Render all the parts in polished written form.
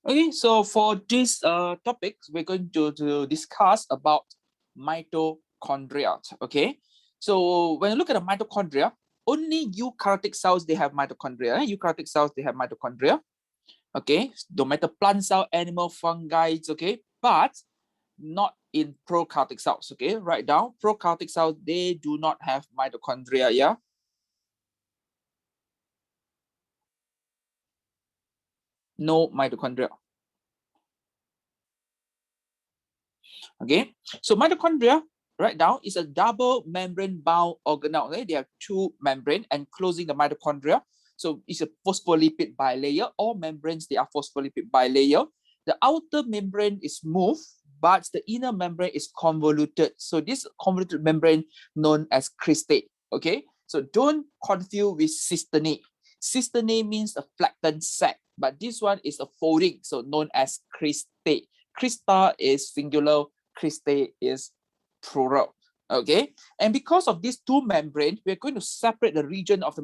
Okay, so for this topic, we're going to discuss about mitochondria. Okay, so when you look at the mitochondria, only eukaryotic cells they have mitochondria. Eukaryotic cells they have mitochondria. Okay, no matter plant cell, animal, fungi, okay, but not in prokaryotic cells. Okay, write down prokaryotic cells, they do not have mitochondria. Yeah. No mitochondria. Okay, so mitochondria right now is a double membrane bound organelle. Okay? They have two membrane enclosing the mitochondria. So it's a phospholipid bilayer. All membranes, they are phospholipid bilayer. The outer membrane is smooth, but the inner membrane is convoluted. So this convoluted membrane known as cristae. Okay, so don't confuse with cystine. Cystine means a flattened sac, but this one is a folding, so known as cristae. Crista is singular, cristae is plural. Okay, and because of these two membranes, we're going to separate the region of the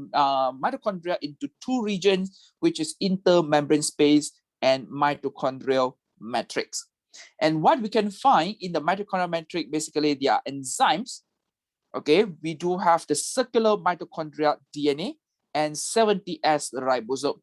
mitochondria into two regions, which is intermembrane space and mitochondrial matrix. And what we can find in the mitochondrial matrix, basically, they are enzymes. Okay, we do have the circular mitochondria DNA and 70S ribosome.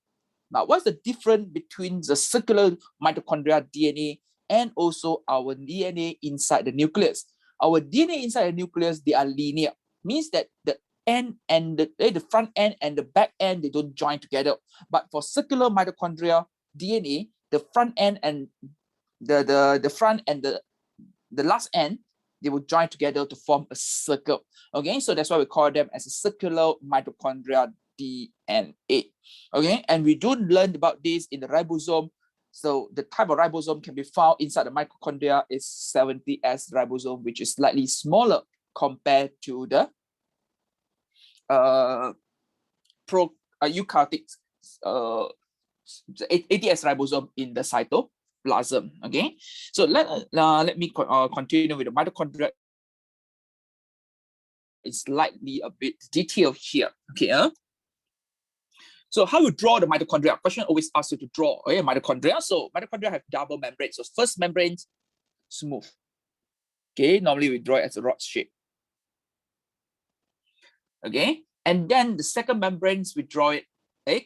Now, what's the difference between the circular mitochondria DNA and also our DNA inside the nucleus? Our DNA inside the nucleus, they are linear, means that the end and the front end and the back end, they don't join together. But for circular mitochondria DNA, the front end and the front and the last end, they will join together to form a circle. Okay, so that's why we call them as a circular mitochondria DNA. Okay, and we do learn about this in the ribosome. So the type of ribosome can be found inside the mitochondria is 70S ribosome, which is slightly smaller compared to the eukaryotic 80S ribosome in the cytoplasm. Okay, so let me continue with the mitochondria. It's slightly a bit detailed here. Okay. So how you draw the mitochondria? Question always asks you to draw mitochondria. So mitochondria have double membrane. So first membrane, smooth. Okay, normally we draw it as a rod shape. Okay, and then the second membranes we draw it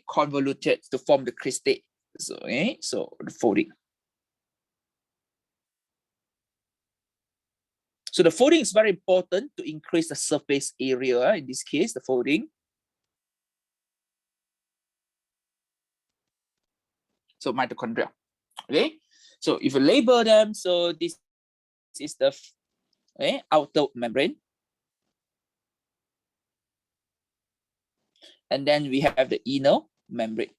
convoluted to form the cristae. So so the folding. So the folding is very important to increase the surface area. In this case, the folding. So mitochondria. Okay, so if you label them, so this is the outer membrane, and then we have the inner membrane.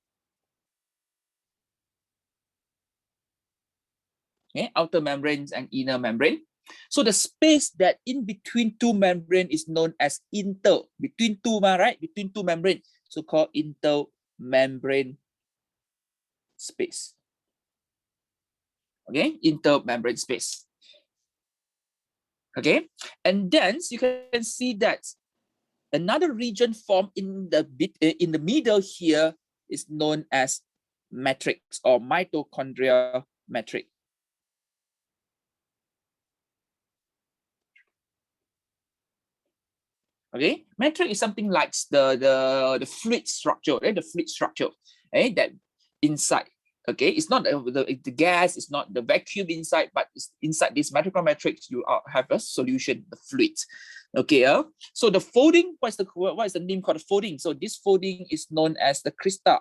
Okay, outer membranes and inner membrane. So the space that in between two membrane is known as between two, right? Between two membrane, so called intermembrane space. Okay, intermembrane space. Okay, and then you can see that another region formed in the middle here is known as matrix or mitochondrial matrix. Okay, matrix is something like the fluid structure, right? The fluid structure, that inside. Okay, it's not the gas, it's not the vacuum inside, but it's inside this mitochondrial matrix you have a solution, the fluid. Okay, so the folding, what is the name called the folding? So this folding is known as the crista,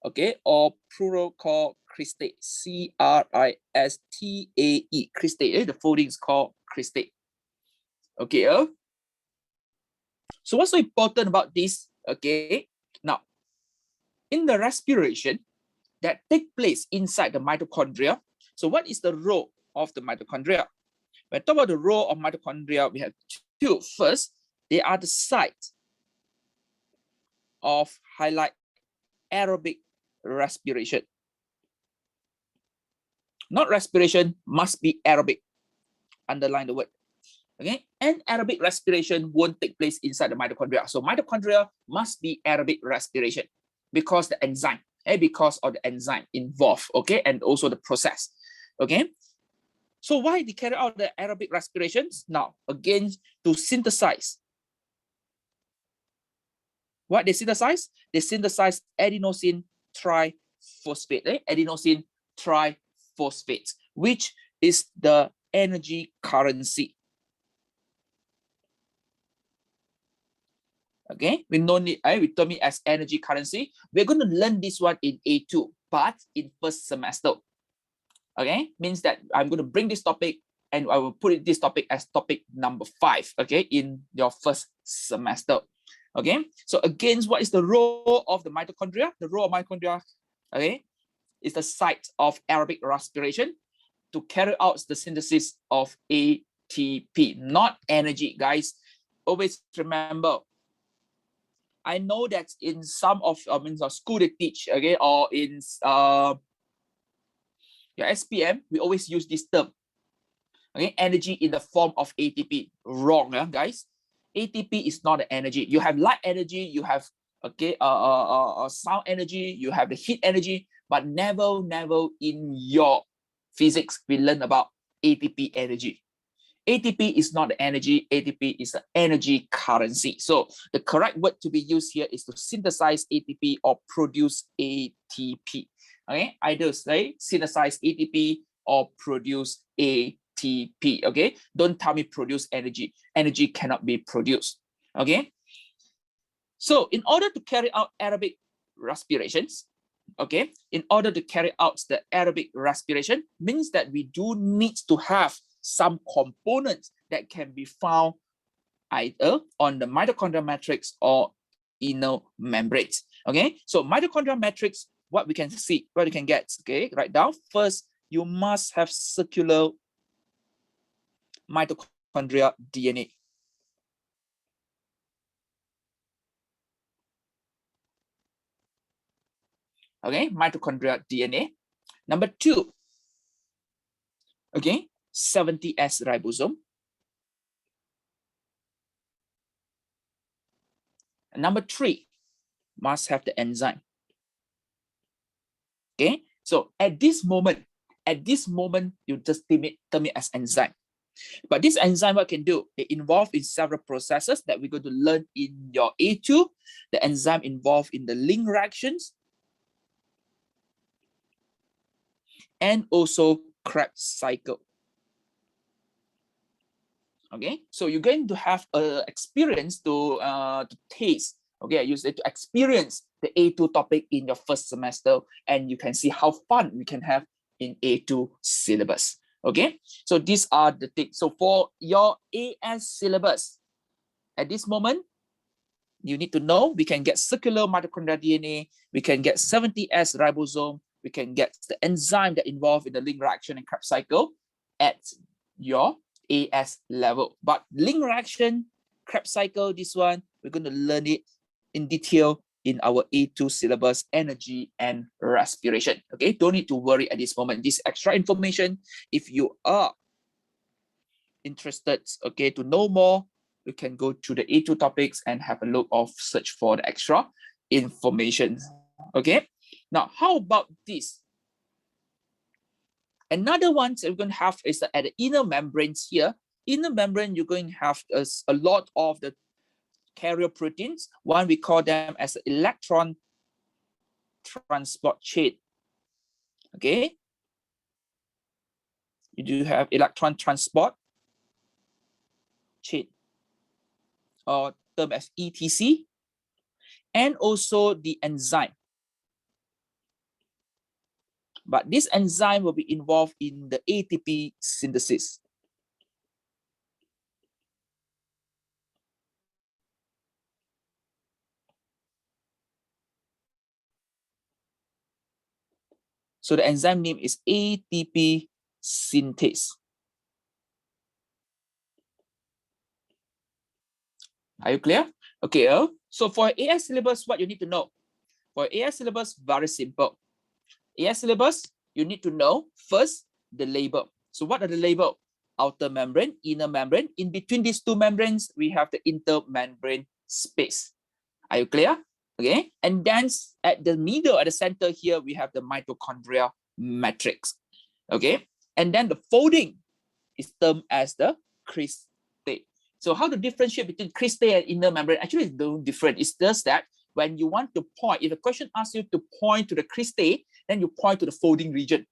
okay, or plural called cristae, C-R-I-S-T-A-E, cristae. The folding is called cristae. Okay, so what's so important about this? Okay, now in the respiration that take place inside the mitochondria. So what is the role of the mitochondria? When I talk about the role of mitochondria, we have two. First, they are the site of highlight aerobic respiration. Not respiration, must be aerobic. Underline the word. Okay, and aerobic respiration won't take place inside the mitochondria. So mitochondria must be aerobic respiration because the enzyme because of the enzyme involved, okay, and also the process, okay. So why they carry out the aerobic respirations? Now, again, to synthesize. What they synthesize? They synthesize adenosine triphosphate, adenosine triphosphate, which is the energy currency. Okay, we don't need, we term it as energy currency. We're going to learn this one in A2, but in first semester. Okay, means that I'm going to bring this topic and I will put this topic as topic number 5, okay, in your first semester. Okay, so again, what is the role of the mitochondria? The role of mitochondria, okay, is the site of aerobic respiration to carry out the synthesis of ATP, not energy, guys. Always remember, I know that in some of school they teach, okay, or in SPM, we always use this term, okay, energy in the form of ATP. Wrong, guys. ATP is not the energy. You have light energy, you have sound energy, you have the heat energy, but never in your physics we learn about ATP energy. ATP is not the energy, ATP is the energy currency. So the correct word to be used here is to synthesize ATP or produce ATP. Okay, either say synthesize ATP or produce ATP. Okay, don't tell me produce energy. Energy cannot be produced. Okay, so in order to carry out aerobic respirations, okay, in order to carry out the aerobic respiration means that we do need to have some components that can be found either on the mitochondrial matrix or inner membranes. Okay, so mitochondrial matrix, what we can see, what you can get, okay, write down. First, you must have circular mitochondria DNA. Okay, mitochondria DNA. Number 2, okay, 70S ribosome. And number 3, must have the enzyme. Okay, so at this moment, you just term it as enzyme. But this enzyme, what can do? It involved in several processes that we're going to learn in your A2. The enzyme involved in the link reactions and also Krebs cycle. Okay, so you're going to have a experience to taste. Okay, I use it to experience the A2 topic in your first semester, and you can see how fun we can have in A2 syllabus. Okay, so these are the things. So for your AS syllabus, at this moment, you need to know we can get circular mitochondrial DNA, we can get 70S ribosome, we can get the enzyme that involved in the link reaction and Krebs cycle at your AS level. But link reaction, Krebs cycle, this one, we're going to learn it in detail in our A2 syllabus, energy and respiration. Okay, don't need to worry at this moment. This extra information, if you are interested, okay, to know more, you can go to the A2 topics and have a look of search for the extra information. Okay, now how about this? Another one that we're going to have is at the inner membranes here. Inner membrane, you're going to have a lot of the carrier proteins. One, we call them as electron transport chain. Okay, you do have electron transport chain, or termed as ETC, and also the enzyme. But this enzyme will be involved in the ATP synthesis. So the enzyme name is ATP synthase. Are you clear? Okay, so for AS syllabus, what you need to know? For AS syllabus, very simple. AS syllabus, you need to know first the label. So what are the label? Outer membrane, inner membrane. In between these two membranes, we have the intermembrane space. Are you clear? Okay, and then at the middle, at the center here, we have the mitochondrial matrix. Okay, and then the folding is termed as the cristae. So how to differentiate between cristae and inner membrane? Actually, it's no different. It's just that when you want to point, if the question asks you to point to the cristae, then you point to the folding region.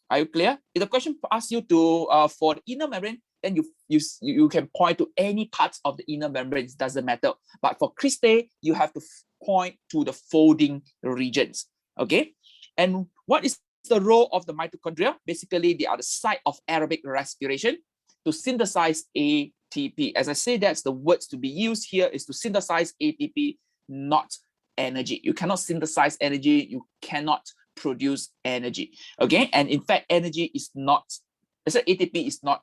Are you clear? If the question asks you to for the inner membrane, then you can point to any parts of the inner membrane. It doesn't matter. But for cristae, you have to point to the folding regions. Okay, and what is the role of the mitochondria? Basically, they are the site of aerobic respiration to synthesize ATP. As I say, that's the words to be used here is to synthesize ATP, not energy. You cannot synthesize energy. You cannot produce energy. Okay, and in fact, energy is not. So ATP is not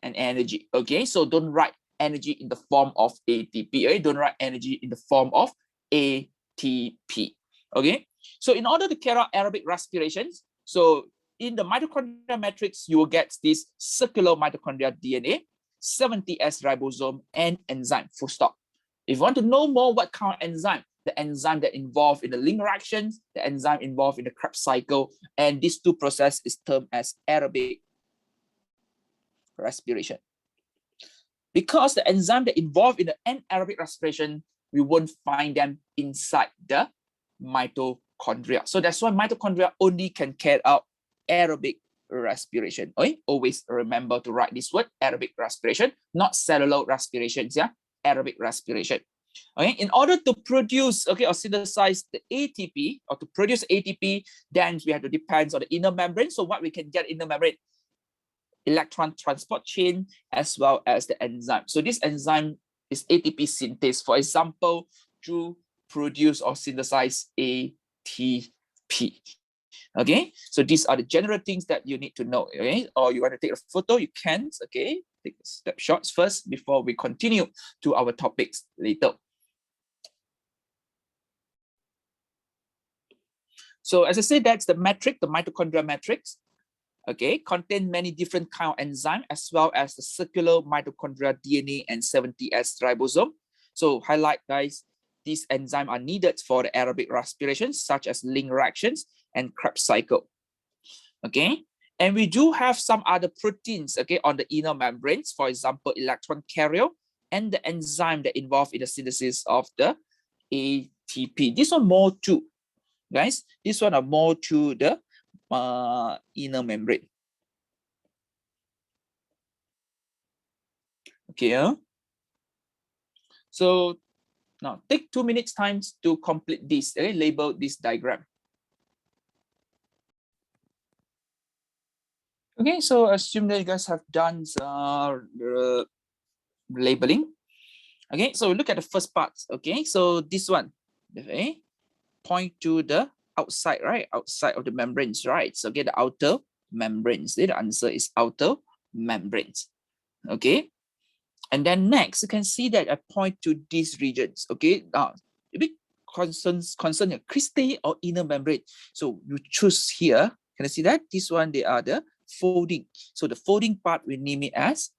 an energy. Okay, so don't write energy in the form of ATP. Okay? Don't write energy in the form of ATP. Okay, so in order to carry out aerobic respirations, so in the mitochondrial matrix, you will get this circular mitochondrial DNA, 70S ribosome, and enzyme, full stop. If you want to know more what kind of enzyme, the enzyme that involved in the link reactions, the enzyme involved in the Krebs cycle, and these two processes is termed as aerobic respiration. Because the enzyme that involved in the anaerobic respiration, we won't find them inside the mitochondria. So that's why mitochondria only can carry out aerobic respiration. Okay? Always remember to write this word, aerobic respiration, not cellular respirations, yeah? Aerobic respiration. Okay, in order to produce, okay, or synthesize the ATP, or to produce ATP, then we have to depend on the inner membrane. So what we can get in the membrane? Electron transport chain, as well as the enzyme. So this enzyme is ATP synthase, for example, to produce or synthesize ATP. Okay, so these are the general things that you need to know. Okay, or you want to take a photo, you can. Okay, take snapshots first before we continue to our topics later. So as I said, that's the matrix, the mitochondrial matrix. Okay, contain many different kind of enzyme as well as the circular mitochondrial DNA and 70S ribosome. So highlight, guys, these enzymes are needed for the aerobic respiration, such as link reactions and Krebs cycle. Okay, and we do have some other proteins, okay, on the inner membranes, for example, electron carrier and the enzyme that involved in the synthesis of the ATP. This one more too, guys. This one are more to the inner membrane. Okay, so now take 2 minutes time to complete this, okay? Label this diagram. Okay, so assume that you guys have done labeling. Okay, so look at the first part. Okay, so this one, okay, point to the outside, right? Outside of the membranes, right? So get the outer membranes. The answer is outer membranes. Okay, and then next you can see that I point to these regions. Okay, now a bit concern your cristae or inner membrane. So you choose here. Can I see that? This one, they are the folding. So the folding part, we name it as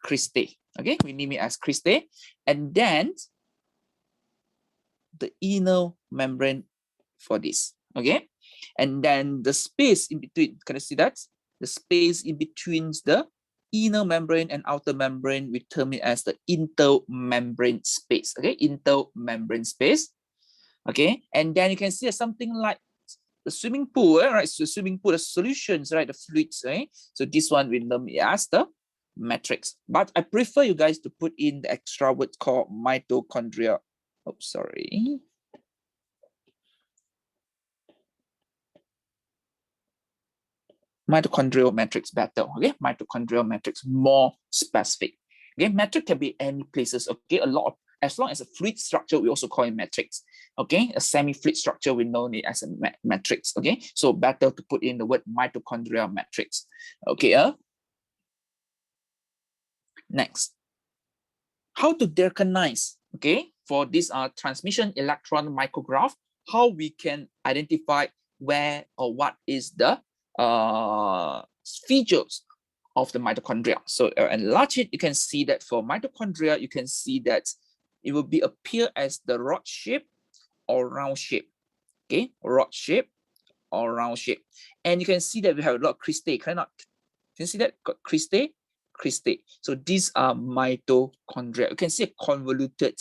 cristae. Okay, we name it as cristae, and then the inner membrane for this. Okay, and then the space in between. Can I see that? The space in between the inner membrane and outer membrane, we term it as the intermembrane space. Okay, intermembrane space. Okay, and then you can see something like the swimming pool, right? So swimming pool, the solutions, right? The fluids, right? So this one we term it as the matrix. But I prefer you guys to put in the extra word called mitochondria. Oh, sorry. Mitochondrial matrix better. Okay, mitochondrial matrix more specific. Okay, matrix can be any places. Okay, a lot of, as long as a fluid structure, we also call it matrix. Okay, a semi-fluid structure, we know it as a matrix. Okay, so better to put in the word mitochondrial matrix. Okay, next, how to recognize, okay, for this transmission electron micrograph, how we can identify where or what is the features of the mitochondria. So enlarge it, you can see that for mitochondria, you can see that it will be appear as the rod shape, or round shape. Okay, rod shape or round shape. And you can see that we have a lot of cristae. Can you see that? Got cristae, cristae. So these are mitochondria. You can see a convoluted,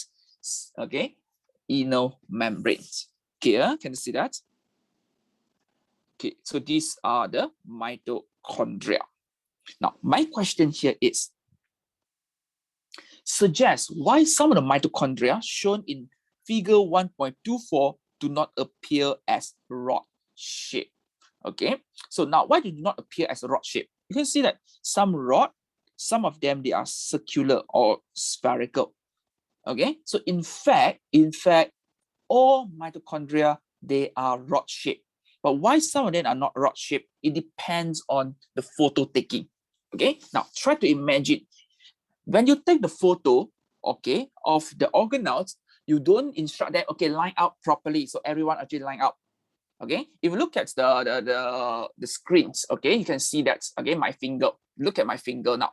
okay, inner membranes. Okay, can you see that? Okay, so these are the mitochondria. Now, my question here is, suggest why some of the mitochondria shown in figure 1.24 do not appear as rod shape. Okay, so now why do not appear as a rod shape? You can see that some rod, some of them, they are circular or spherical. Okay, so in fact, all mitochondria, they are rod shape. But why some of them are not rod shape? It depends on the photo taking. Okay, now try to imagine when you take the photo, okay, of the organelles, you don't instruct that, okay, line up properly, so everyone actually line up. Okay, if you look at the screens, okay, you can see that, again, my finger. Look at my finger now.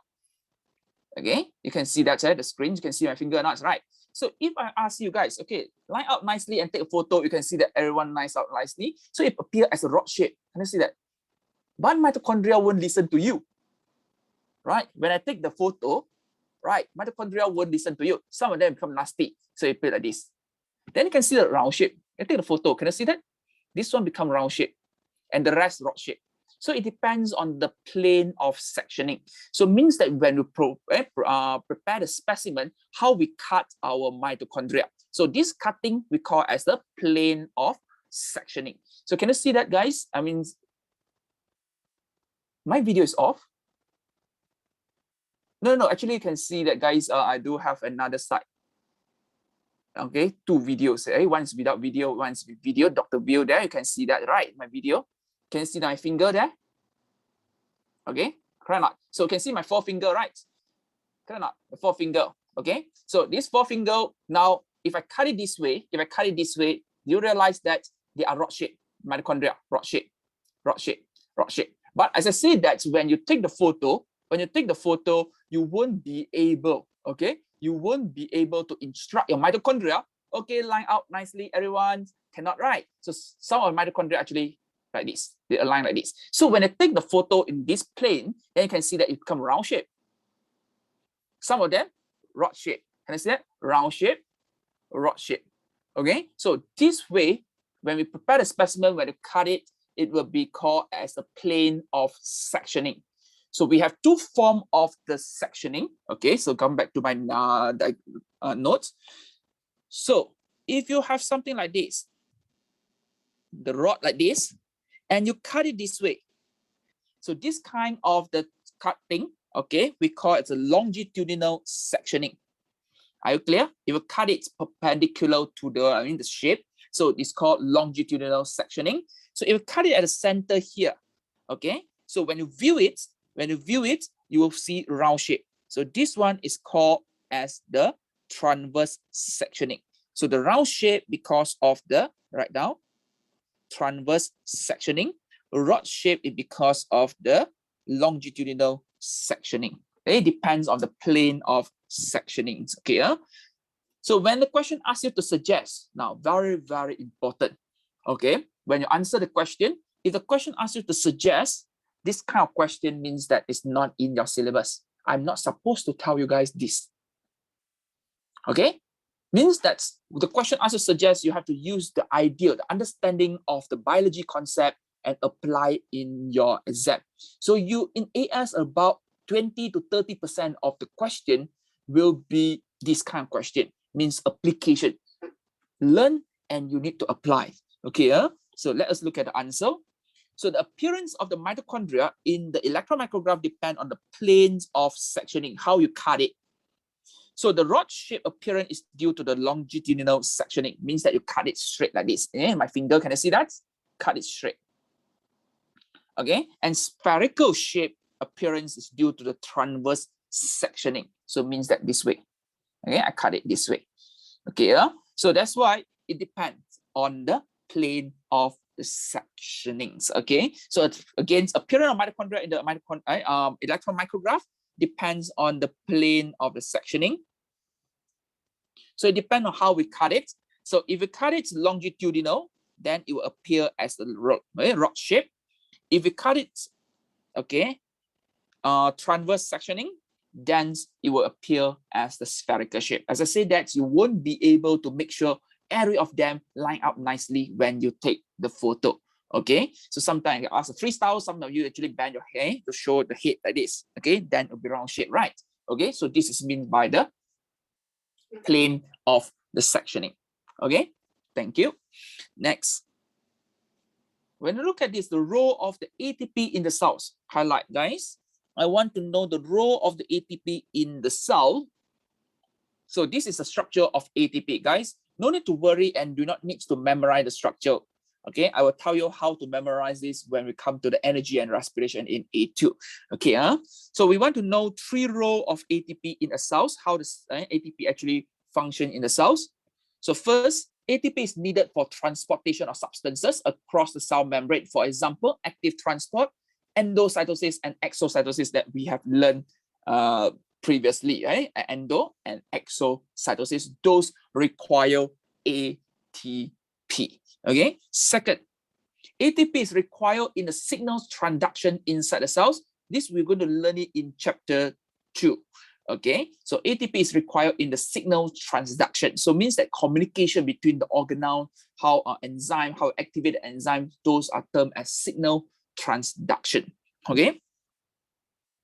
Okay, you can see that the screen, you can see my finger now, right? So if I ask you guys, okay, line up nicely and take a photo, you can see that everyone lines out nicely. So it appears as a rod shape. Can you see that? But mitochondria won't listen to you, right? When I take the photo, right, mitochondria won't listen to you. Some of them become nasty, so it appears like this. Then you can see the round shape. You take the photo, can you see that? This one become round shape, and the rest rod shape. So it depends on the plane of sectioning. So it means that when we prepare the specimen, how we cut our mitochondria. So this cutting we call as the plane of sectioning. So can you see that, guys? I mean, my video is off. No, actually you can see that, guys. I do have another side. Okay, two videos. One's without video, one's with video. Dr. Bill there, you can see that, right? My video. Can you see my finger there? Okay, correct not? So you can see my forefinger, right? Correct not? The forefinger. Okay, so this forefinger, now if I cut it this way, you realize that they are rod shape, mitochondria, rod shape, rod shape, rod shape. But as I said, that when you take the photo, you won't be able, okay, you won't be able to instruct your mitochondria, okay, line out nicely, everyone, cannot, right? So some of mitochondria actually like this, they align like this. So when I take the photo in this plane, then you can see that it become round shape. Some of them rod shape. Can I see that? Round shape, rod shape. Okay, so this way, when we prepare the specimen, when you cut it, it will be called as the plane of sectioning. So we have two forms of the sectioning. Okay, so come back to my notes. So if you have something like this, the rod like this, and you cut it this way. So this kind of the cutting, okay, we call it a longitudinal sectioning. Are you clear? You will cut it perpendicular to the shape. So it's called longitudinal sectioning. So if you cut it at the center here, okay. So when you view it, you will see round shape. So this one is called as the transverse sectioning. So the round shape because of the, write down, transverse sectioning. Rod shape is because of the longitudinal sectioning. It depends on the plane of sectionings. Okay. So when the question asks you to suggest, now very, very important. Okay. When you answer the question, if the question asks you to suggest, this kind of question means that it's not in your syllabus. I'm not supposed to tell you guys this. Okay. Means that the question asks you to suggest, you have to use the idea, the understanding of the biology concept and apply in your exam. So you in AS, about 20 to 30% of the question will be this kind of question, means application. Learn and you need to apply. Okay, so let us look at the answer. So the appearance of the mitochondria in the electron micrograph depend on the planes of sectioning, how you cut it. So the rod shape appearance is due to the longitudinal sectioning, means that you cut it straight like this. My finger, can I see that? Cut it straight. Okay, and spherical shape appearance is due to the transverse sectioning. So it means that this way. Okay, I cut it this way. Okay, so that's why it depends on the plane of the sectionings. Okay, so again, appearance of mitochondria in the electron micrograph depends on the plane of the sectioning. So it depends on how we cut it. So if you cut it longitudinal, then it will appear as the rod shape. If you cut it, okay, transverse sectioning, then it will appear as the spherical shape. As I said, that you won't be able to make sure every of them line up nicely when you take the photo. Okay, so sometimes you ask a freestyle, sometimes you actually bend your head to show the head like this. Okay, then it'll be round shape, right? Okay, so this is meant by the plane of the sectioning. Okay, thank you. Next, when you look at this, the role of the ATP in the cells, highlight, guys. I want to know the role of the ATP in the cell. So this is the structure of ATP, guys. No need to worry and do not need to memorize the structure. Okay, I will tell you how to memorize this when we come to the energy and respiration in A2. Okay, so we want to know 3 roles of ATP in the cells, how does ATP actually function in the cells. So first, ATP is needed for transportation of substances across the cell membrane. For example, active transport, endocytosis, and exocytosis that we have learned previously, right? Endo and exocytosis, those require ATP. Okay. Second, ATP is required in the signal transduction inside the cells. This we're going to learn it in chapter 2. Okay, so ATP is required in the signal transduction. So means that communication between the organelle, how enzyme, how activate the enzyme, those are termed as signal transduction. Okay.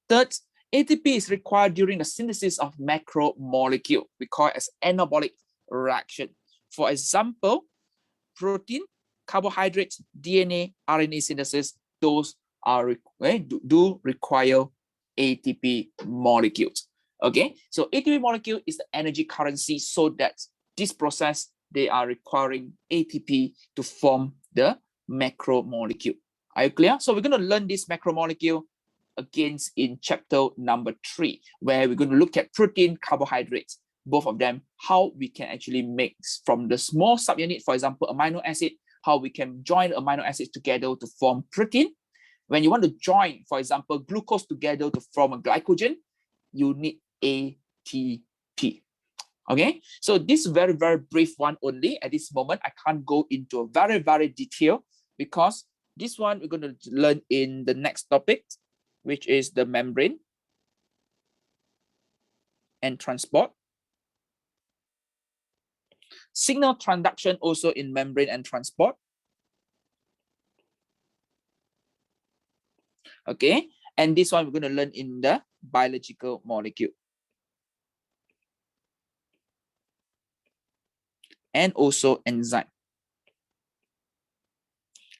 Third, ATP is required during the synthesis of macromolecule. We call it as anabolic reaction. For example, protein, carbohydrates, DNA, RNA synthesis, those are do require ATP molecules. Okay, so ATP molecule is the energy currency, so that this process, they are requiring ATP to form the macromolecule. Are you clear? So we're going to learn this macromolecule again in chapter number 3, where we're going to look at protein, carbohydrates, both of them, how we can actually mix from the small subunit, for example, amino acid, how we can join amino acids together to form protein. When you want to join, for example, glucose together to form a glycogen, you need ATP. Okay, so this very, very brief one only at this moment. I can't go into a very, very detail because this one we're going to learn in the next topic, which is the membrane and transport. Signal transduction also in membrane and transport. Okay, and this one we're going to learn in the biological molecule. And also enzyme.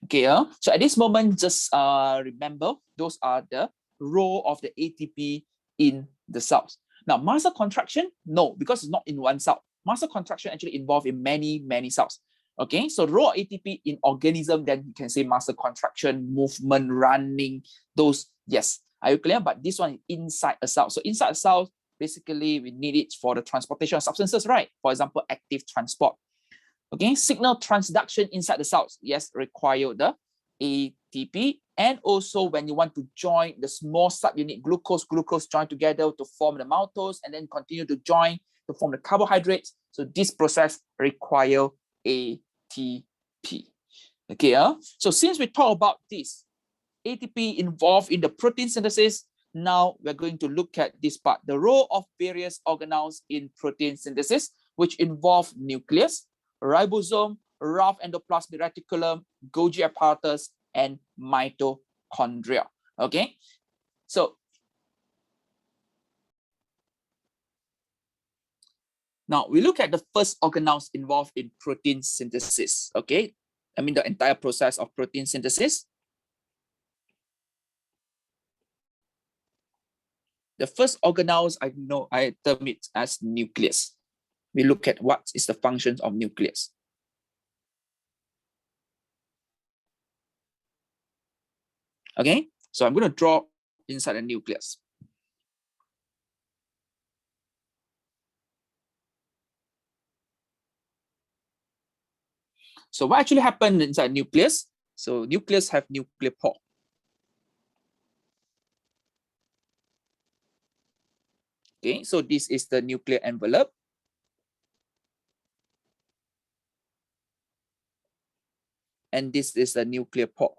Okay, so at this moment, just remember, those are the role of the ATP in the cells. Now, muscle contraction, no, because it's not in one cell. Muscle contraction actually involved in many, many cells. Okay, so role of ATP in organism, then you can say muscle contraction, movement, running, those, yes. Are you clear? But this one is inside a cell. So inside a cell, basically, we need it for the transportation of substances, right? For example, active transport. Okay, signal transduction inside the cells, yes, require the ATP. And also when you want to join the small subunit glucose join together to form the maltose and then continue to join to form the carbohydrates. So this process require ATP. Okay, so since we talk about this, ATP involved in the protein synthesis, now we're going to look at this part, the role of various organelles in protein synthesis, which involve nucleus, ribosome, rough endoplasmic reticulum, Golgi apparatus, and mitochondria. Okay, so now we look at the first organelles involved in protein synthesis. Okay, I mean the entire process of protein synthesis. The first organelles I term it as nucleus. We look at what is the functions of nucleus. Okay, so I'm going to draw inside the nucleus. So what actually happened inside nucleus? So nucleus have nuclear pore. Okay, so this is the nuclear envelope. and this is the nuclear pod.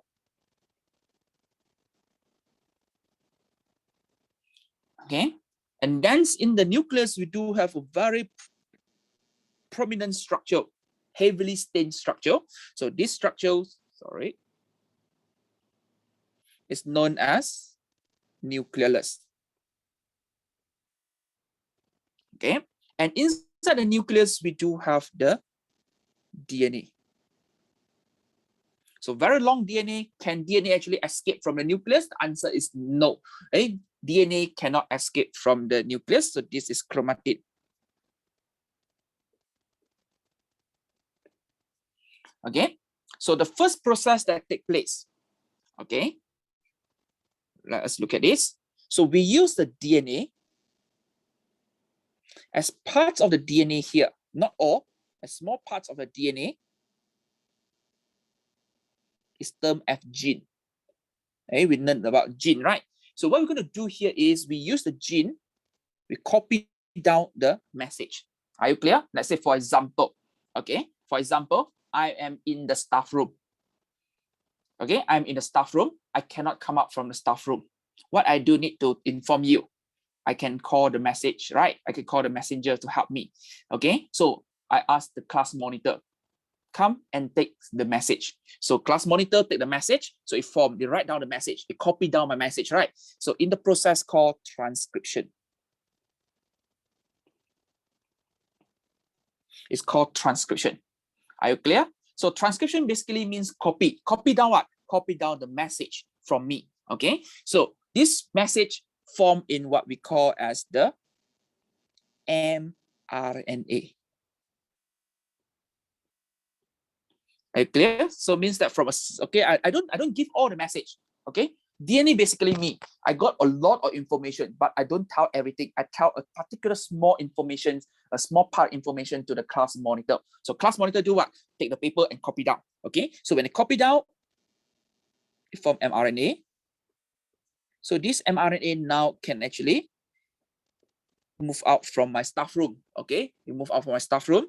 Okay, and then in the nucleus, we do have a very prominent structure, heavily stained structure. So this structure, sorry, is known as nucleus. Okay, and inside the nucleus, we do have the DNA. So very long DNA. Can DNA actually escape from the nucleus? The answer is no. Okay? DNA cannot escape from the nucleus. So this is chromatid. Okay, so the first process that takes place, okay, let us look at this. So we use the DNA as parts of the DNA here, not all, as small parts of the DNA is termed as gene. Okay, we learned about gene, right? So what we're going to do here is we use the gene, we copy down the message. Are you clear? Let's say, for example, okay, for example, I am in the staff room. Okay, I'm in the staff room. I cannot come out from the staff room. What I do need to inform you, I can call the message, right? I can call the messenger to help me. Okay, so I ask the class monitor, come and take the message. So class monitor take the message. So it form, they write down the message, they copy down my message, right? So in the process called transcription. It's called transcription. Are you clear? So transcription basically means copy. Copy down what? Copy down the message from me. Okay. So this message form in what we call as the mRNA. Are you clear? So means that from a, okay, I don't give all the message. Okay. DNA basically me. I got a lot of information, but I don't tell everything. I tell a particular small information, a small part information to the class monitor. So class monitor do what? Take the paper and copy down. Okay. So when they copy down, it form mRNA. So this mRNA now can actually move out from my staff room. Okay. You move out from my staff room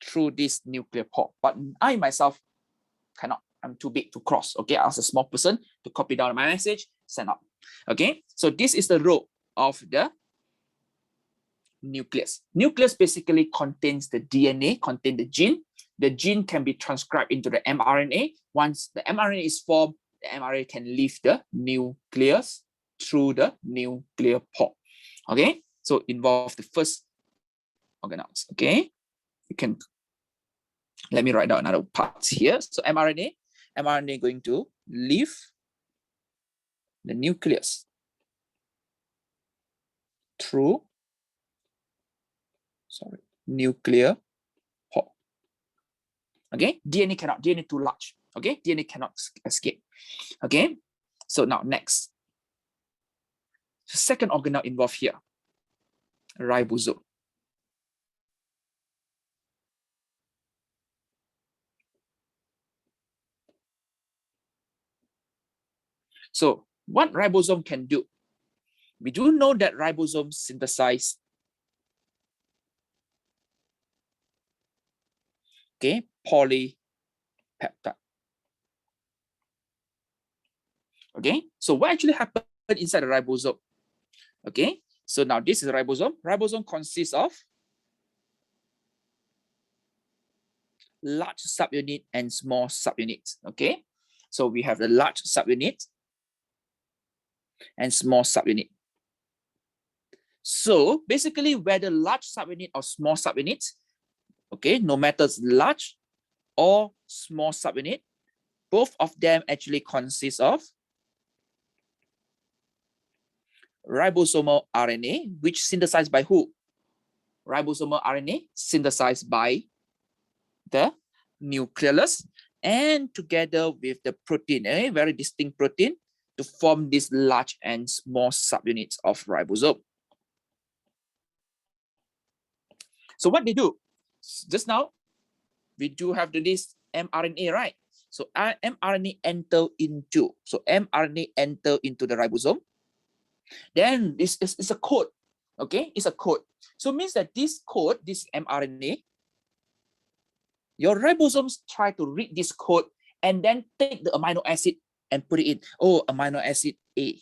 through this nuclear pod. But I myself cannot. I'm too big to cross. Okay, I ask a small person to copy down my message, send up. Okay, so this is the role of the nucleus. Nucleus basically contains the DNA, contain the gene. The gene can be transcribed into the mRNA. Once the mRNA is formed, the mRNA can leave the nucleus through the nuclear pod. Okay, so involve the first organelles. Okay, you can, let me write down another parts here. So mRNA going to leave the nucleus through, sorry, nuclear pod. Okay, DNA cannot, DNA too large. Okay, DNA cannot escape. Okay, so now next, second organelle involved here, ribosome. So what ribosome can do? We do know that ribosomes synthesize, okay, polypeptide. Okay, so what actually happened inside the ribosome? Okay, so now this is a ribosome. Ribosome consists of large subunit and small subunits. Okay, so we have the large subunit and small subunit. So basically, whether large subunit or small subunit, okay, no matter large or small subunit, both of them actually consist of ribosomal RNA, which synthesized by who? Ribosomal RNA synthesized by the nucleus, and together with the protein, a very distinct protein, to form these large and small subunits of ribosome. So what they do, just now, we do have this mRNA, right? So mRNA enter into, mRNA enter into the ribosome. Then this is a code, okay? It's a code. So it means that this code, this mRNA, Your ribosomes try to read this code and then take the amino acid and put it in. Oh, amino acid A,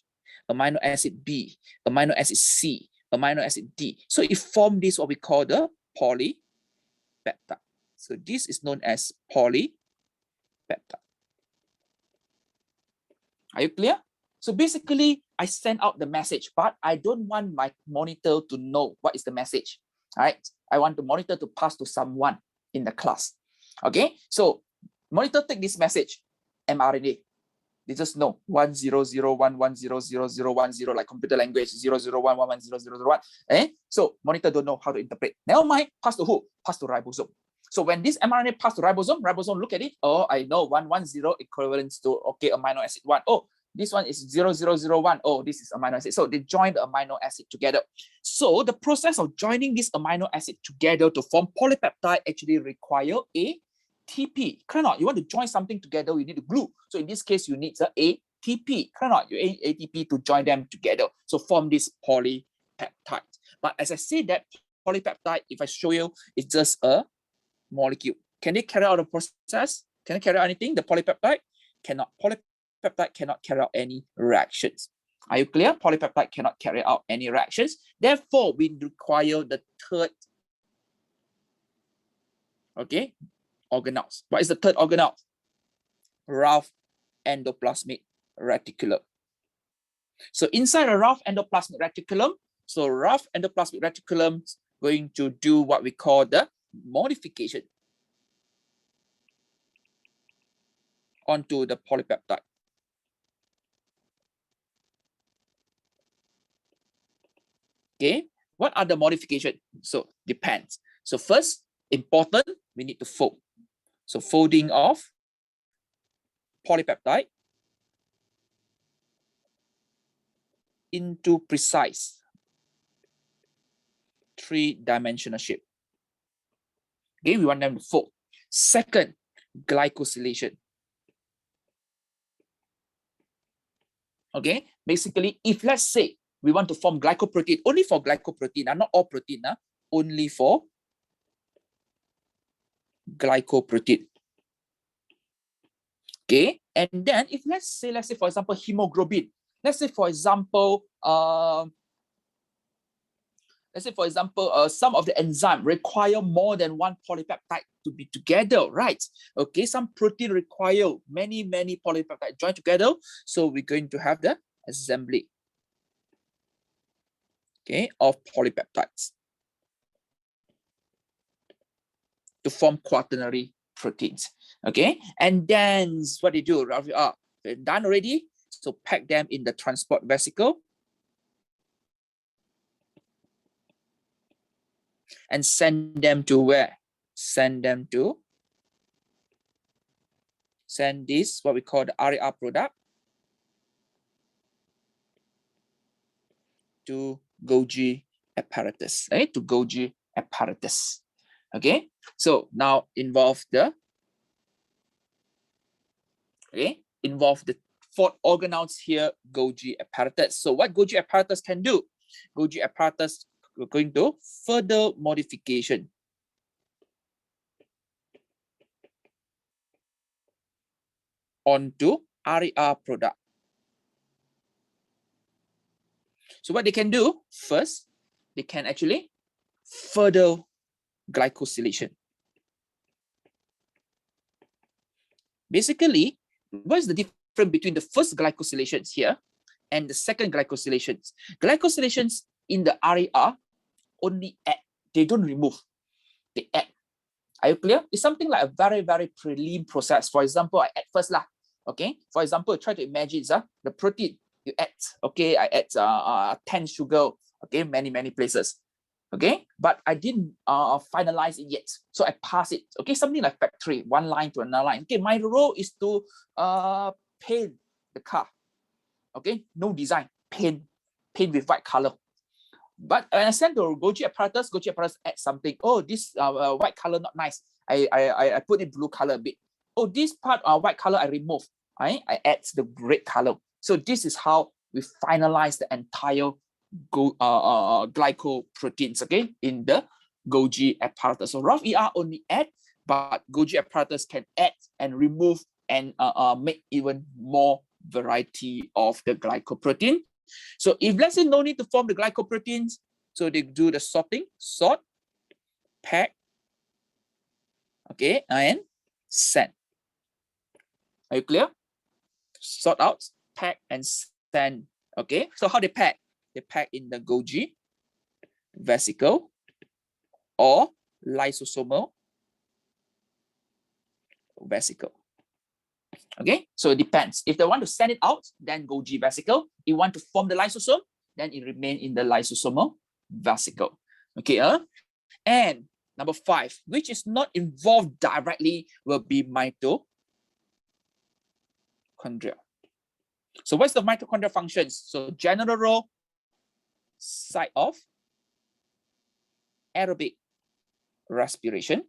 amino acid B, amino acid C, amino acid D. So it formed this what we call the polypeptide. So this is known as polypeptide. Are you clear? So basically, I send out the message, but I don't want my monitor to know what is the message. All right. I want the monitor to pass to someone in the class. Okay. So monitor take this message, mRNA. They just know 1001100010 like computer language 0011100001. So monitor don't know how to interpret. Never mind, pass to who? Pass to ribosome. So when this mRNA pass to ribosome, ribosome look at it. Oh, I know 110 equivalents to amino acid 1. Oh, this one is 0001. Oh, this is amino acid. So they join the amino acid together. So the process of joining this amino acid together to form polypeptide actually require ATP. Cannot. You want to join something together, you need a glue. So in this case, you need the ATP. Cannot. You need ATP to join them together. So form this polypeptide. But as I said, that polypeptide, if I show you, it's just a molecule. Can they carry out a process? Can they carry out anything? The polypeptide cannot. Polypeptide cannot carry out any reactions. Are you clear? Polypeptide cannot carry out any reactions. Therefore, we require the third organelles. What is the third organelle? Rough endoplasmic reticulum. So inside a rough endoplasmic reticulum, so rough endoplasmic reticulum is going to do what we call the modification onto the polypeptide. Okay, what are the modifications? So depends. So first, important, we need to fold. So folding of polypeptide into precise three-dimensional shape. Okay, we want them to fold. Second, glycosylation. Okay, basically, if let's say we want to form glycoprotein, only for glycoprotein, not all protein, only for glycoprotein. Okay, and then if let's say for example hemoglobin, let's say for example some of the enzyme require more than one polypeptide to be together, right? Okay, some protein require many polypeptides joined together, so we're going to have the assembly, okay, of polypeptides to form quaternary proteins. Okay, and then what they do, they're done already, so pack them in the transport vesicle and send them to where? Send this, what we call the RAR product, to Golgi apparatus, right? To Golgi apparatus. Okay, so now involve the fourth organelles here, Golgi apparatus. So what Golgi apparatus can do? Golgi apparatus, we're going to further modification onto RAR product. So what they can do, first, they can actually further glycosylation. Basically, what is the difference between the first glycosylations here and the second glycosylations? Glycosylations in the RAR only add, they don't remove, they add. Are you clear? It's something like a very prelim process. For example, I add first lah. Okay. For example, try to imagine the protein you add. Okay, I add 10 sugar. Okay, many places. Okay, but I didn't finalize it yet, so I pass it. Okay, something like factory, one line to another line. Okay, my role is to paint the car. Okay, no design, paint with white color. But when I send to Golgi apparatus add something. Oh, this white color not nice. I put in blue color a bit. Oh, this part white color I remove. I add the red color. So this is how we finalize the entire glycoproteins, okay, in the Golgi apparatus. So rough ER only add, but Golgi apparatus can add and remove and make even more variety of the glycoprotein. So if let's say no need to form the glycoproteins, so they do the sorting, sort, pack, okay, and send. Are you clear? Sort out, pack, and send. Okay, so how they pack? They pack in the Golgi vesicle or lysosomal vesicle. Okay, so it depends. If they want to send it out, then Golgi vesicle. If you want to form the lysosome, then it remain in the lysosomal vesicle. Okay, and number 5, which is not involved directly, will be mitochondria. So what's the mitochondrial functions? So general role, site of aerobic respiration.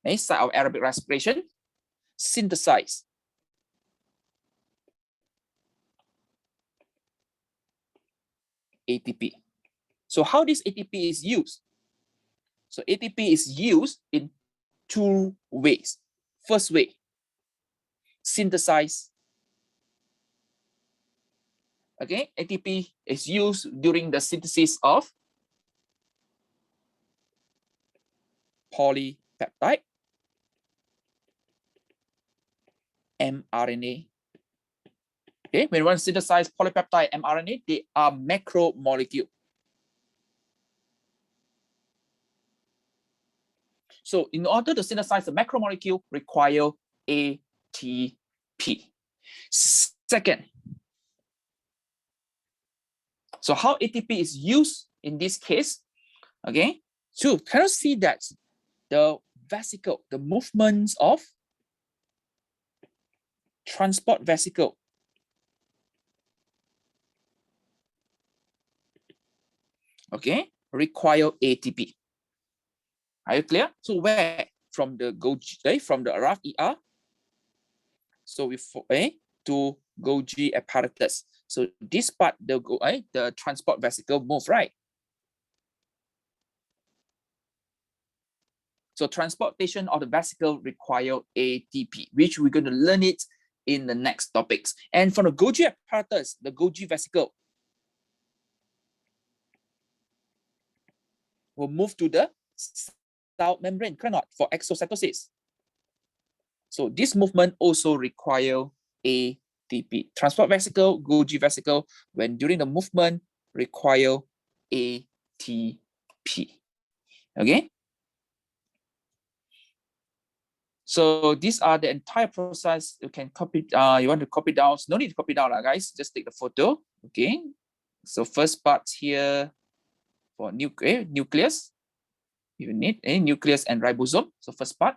Okay, site of aerobic respiration, synthesize ATP. So how this ATP is used? So ATP is used in 2 ways. First way, synthesize. Okay, ATP is used during the synthesis of polypeptide, mRNA. Okay, when you want to synthesize polypeptide mRNA, they are macromolecule. So in order to synthesize the macromolecule, require ATP. Second, so how ATP is used in this case? Okay, so can you see that the vesicle, the movements of transport vesicle, okay, require ATP. Are you clear? So where? From the Golgi, from the rough ER. So we to Golgi apparatus. So this part, the transport vesicle move, right? So transportation of the vesicle require ATP, which we're going to learn it in the next topics. And from the Golgi apparatus, the Golgi vesicle will move to the cell membrane, correct, for exocytosis. So this movement also require ATP. Transport vesicle, Golgi vesicle, when during the movement, require ATP. Okay. So these are the entire process. You can copy. You want to copy down? No need to copy down, guys. Just take the photo. Okay. So first part here for nucleus. You need a nucleus and ribosome. So first part.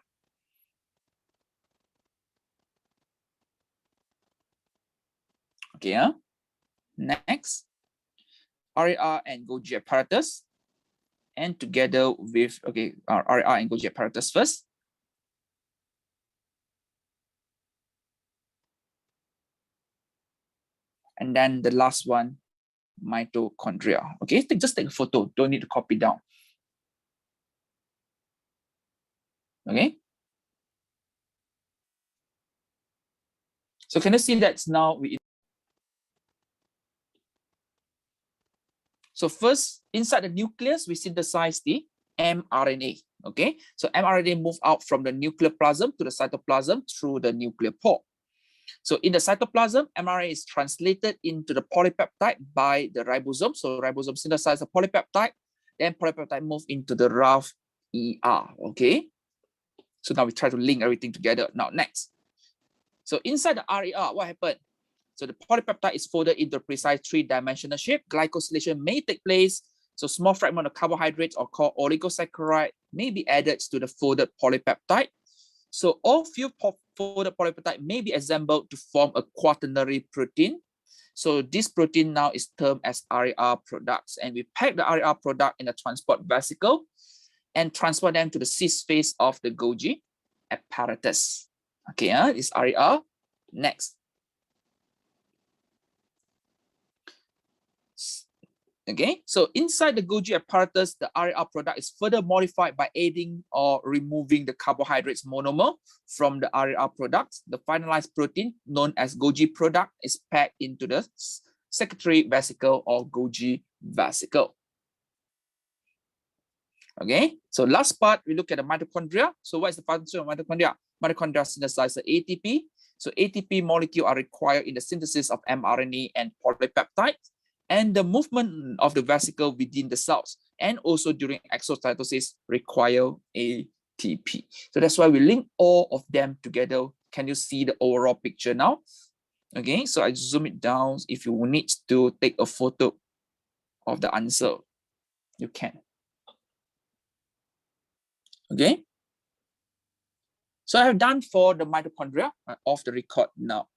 Okay. Next, RAR and Golgi apparatus, and together with RAR and Golgi apparatus first. And then the last one, mitochondria. Okay, just take a photo. Don't need to copy down. Okay. So can you see that now so first, inside the nucleus, we synthesize the mRNA. Okay, so mRNA move out from the nuclear plasm to the cytoplasm through the nuclear pore. So in the cytoplasm, mRNA is translated into the polypeptide by the ribosome. So ribosome synthesize the polypeptide, then polypeptide move into the rough ER. Okay, so now we try to link everything together. Now next, so inside the RER, what happened? So the polypeptide is folded into a precise 3-dimensional shape. Glycosylation may take place. So small fragment of carbohydrates or called oligosaccharide may be added to the folded polypeptide. So all few folded polypeptide may be assembled to form a quaternary protein. So this protein now is termed as RAR products. And we pack the RAR product in a transport vesicle and transport them to the cis phase of the Golgi apparatus. Okay, this RAR. Next. Okay, so inside the Golgi apparatus, the RAR product is further modified by adding or removing the carbohydrates monomer from the RAR product. The finalized protein, known as Golgi product, is packed into the secretory vesicle or Golgi vesicle. Okay, so last part, we look at the mitochondria. So what is the function of mitochondria? Mitochondria synthesize the ATP. So ATP molecule are required in the synthesis of mRNA and polypeptides, and the movement of the vesicle within the cells, and also during exocytosis require ATP. So that's why we link all of them together. Can you see the overall picture now? Okay, so I zoom it down. If you need to take a photo of the answer, you can. Okay, so I have done for the mitochondria off the record now.